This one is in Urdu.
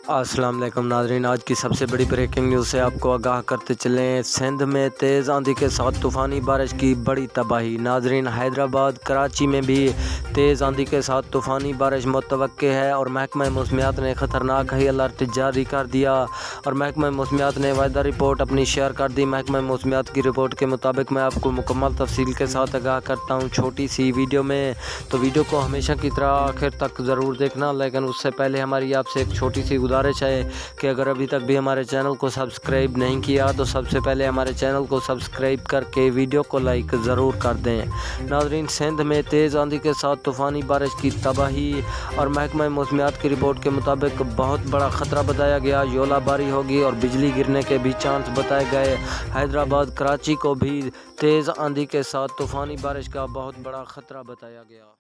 السلام علیکم ناظرین، آج کی سب سے بڑی بریکنگ نیوز سے آپ کو آگاہ کرتے چلیں۔ سندھ میں تیز آندھی کے ساتھ طوفانی بارش کی بڑی تباہی۔ ناظرین، حیدرآباد، کراچی میں بھی تیز آندھی کے ساتھ طوفانی بارش متوقع ہے اور محکمہ موسمیات نے خطرناک ہائی الرٹ جاری کر دیا اور محکمہ موسمیات نے ویدر رپورٹ اپنی شیئر کر دی۔ محکمہ موسمیات کی رپورٹ کے مطابق میں آپ کو مکمل تفصیل کے ساتھ آگاہ کرتا ہوں چھوٹی سی ویڈیو میں، تو ویڈیو کو ہمیشہ کی طرح آخر تک ضرور دیکھنا۔ لیکن اس سے پہلے ہماری آپ سے ایک چھوٹی سی گزارش ہے کہ اگر ابھی تک بھی ہمارے چینل کو سبسکرائب نہیں کیا تو سب سے پہلے ہمارے چینل کو سبسکرائب کر کے ویڈیو کو لائک ضرور کر دیں۔ ناظرین، سندھ میں تیز آندھی کے ساتھ طوفانی بارش کی تباہی اور محکمہ موسمیات کی رپورٹ کے مطابق بہت بڑا خطرہ بتایا گیا۔ اولا باری ہوگی اور بجلی گرنے کے بھی چانس بتائے گئے۔ حیدرآباد، کراچی کو بھی تیز آندھی کے ساتھ طوفانی بارش کا بہت بڑا خطرہ بتایا گیا۔